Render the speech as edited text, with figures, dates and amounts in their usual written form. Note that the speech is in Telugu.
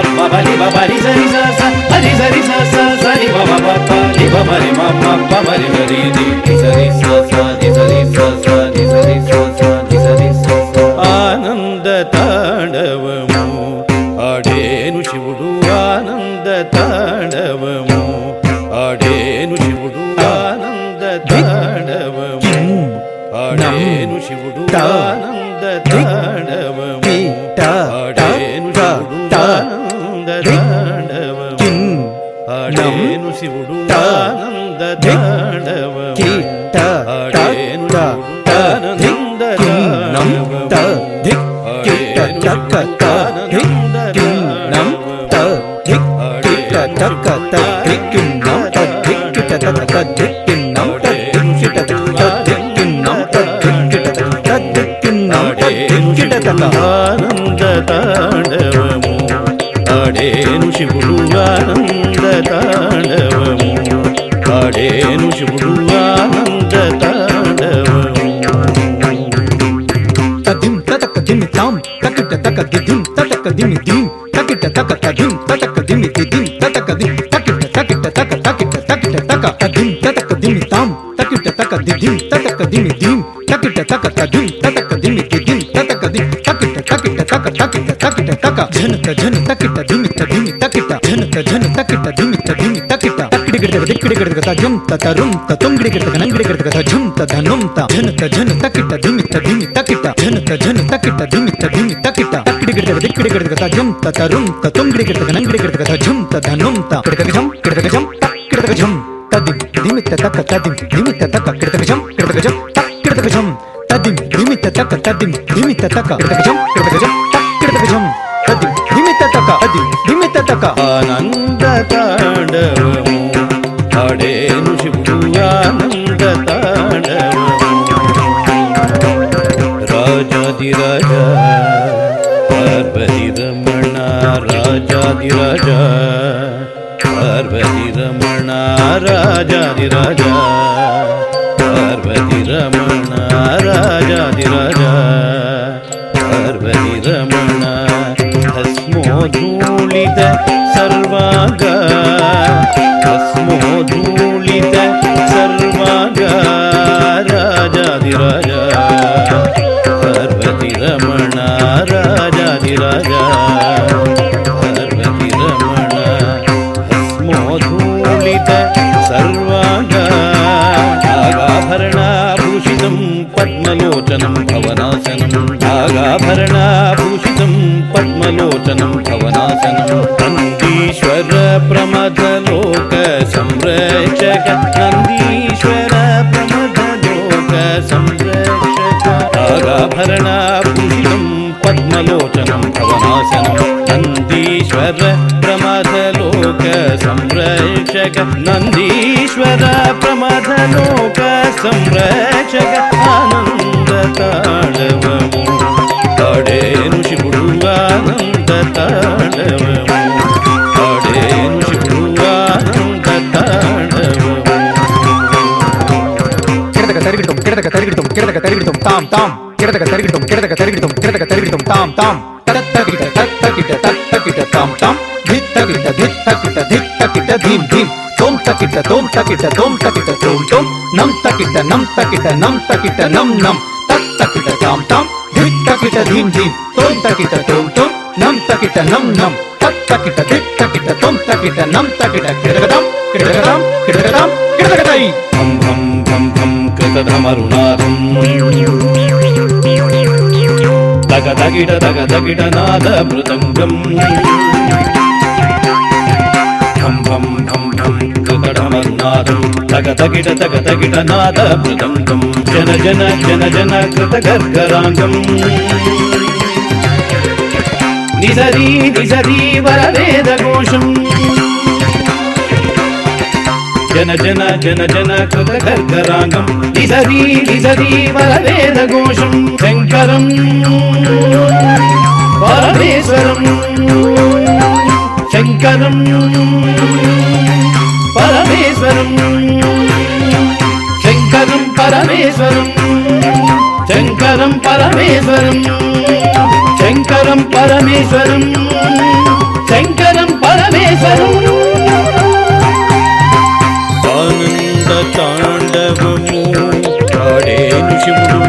babali babali sari sa sa hari sari sa sa sari baba baba li babali mama babali sari di sari sa sa di sari sa sa di sari sa sa di sari sa sa ఆనంద తాండవము ఆడేను శివుడు ఆనంద తాండవము ఆడేను శివుడు ఆనంద తాండవము ఆడేను శివుడు ఆనంద తాండవము ఆడేను శివుడు ఆనంద తాండవము ఆడేను శివుడు ఆనంద తాండవము ఆడేను ఆనంద ఆనంద తాండవము ఆడేను శివుడు ఆనంద తాండవము ఆడేను శివుడు ఆనంద తాండవము తదిం తతక దిమి తాం తకిట తక దిం తతక దిమి దిం తకిట తక తదిం తతక దిమి దిం తతక దిం తకిట తకిట తక తకిట తకిట తక తదిం తతక దిమి తాం తకిట తక దిం తతక దిమి దిం తకిట తక తదిం తతక దిమి దిం తతక దిం తకిట తకిట తక తకిట తకిట తక జనక జన తకిట దిమి దిమి తకిట జనక జన తకిట దిమి దిమి తకిట తకిడి గిడగ దిక్కిడి గిడగ తజం తతరుం తతుంగిడి గిడగ నంగిడి గిడగ తజం తధనుం త జనక జన తకిట దిమి దిమి తకిట జనక జన తకిట దిమి దిమి తకిట తకిడి గిడగ దిక్కిడి గిడగ తజం తతరుం తతుంగిడి గిడగ నంగిడి గిడగ తజం తధనుం త గిడగ జం గిడగ జం గిడగ జం తదిం దిమి తక తదిం దిమి తక గిడగ జం గిడగ జం తదిం దిమి తక తదిం దిమి తక గిడగ జం తదిం దిమి తక తదిం దిమి తక ఆనంద తాండవము ఆడేను శివుడు ఆనంద తాండవము రాజాది రాజా పార్వతి రమణ రాజాది రాజా పార్వతి రమణ రాజాది రాజా పార్వతి రమణ రాజాది రాజా పార్వతి రమణ భస్మోధూళిత సర్వాగా భస్మోధూళిత సర్వాగా రాజాది రాజా పార్వతి రమణ రాజాది రాజా పార్వతి రమణ భస్మోధూళిత సర్వాగా నాగాభరణాభూషితం పద్మలోచనం భవనాశనం నాగాభరణాభూషితం పద్మలోచనం భవనాశనం నందీశ్వర ప్రమథలోక సంరక్షక నందీశ్వర ప్రమథలోక సంరక్షక నాగాభరణాభూషితం పద్మలోచనం భవనాశనం నందీశ్వర ప్రమథలోక సంరక్షక నందీశ్వర ప్రమథలోక సంరక్షక ఆనంద తాండవము ఆడేను శివుడు ఆనంద తాండవము ఆడేను శివుడు ఆనంద తాండవము కిడదక తరిగిడతం కిడదక తరిగిడతం కిడదక తరిగిడతం తాం తాం కిడదక తరిగిడతం కిడదక తరిగిడతం కిడదక తరిగిడతం తాం తాం తత్తకిట తత్తకిట తత్తకిట తాం తాం ధిత్తకిట ధిత్తకిట ధిత్తకిట ధీం ధీం తోం తకిట తోం తకిట తోం తకిట తోం తోం నం తకిట నం తకిట నం తకిట నం నం తత్తకిట తాం తాం ధిత్తకిట ధీం ధీం తోం తకిట తోం తోం నం తకిట నం నం తత్తకిట ధిత్తకిట తోం తకిట నం తకిట కిడదకదాం కిడదకదాం కిడదకదాం కిడదకదై భం భం భం భం కృతధమరునాథం తగ తగిట తగ తగిట నాద మృదంగం భం భం భం భం కృతధమరునాథం తగ తగిట నాద మృదంగం జన జన జన జన కృత గర్గరాంగం నిజరీ నిజరీ వరవేద ఘోషం జన జన జన జన కృత గర్గరాంగం నిజరీ నిజరీ వరవేద ఘోషం శంకరం పరమేశ్వరం శంకరం పరమేశ్వరం శంకరం పరమేశ్వరం శంకరం పరమేశ్వరం శంకరం శంకరం పరమేశ్వరం శంకరం పరమేశ్వరం ఆనంద తాండవము ఆడేను శివుడు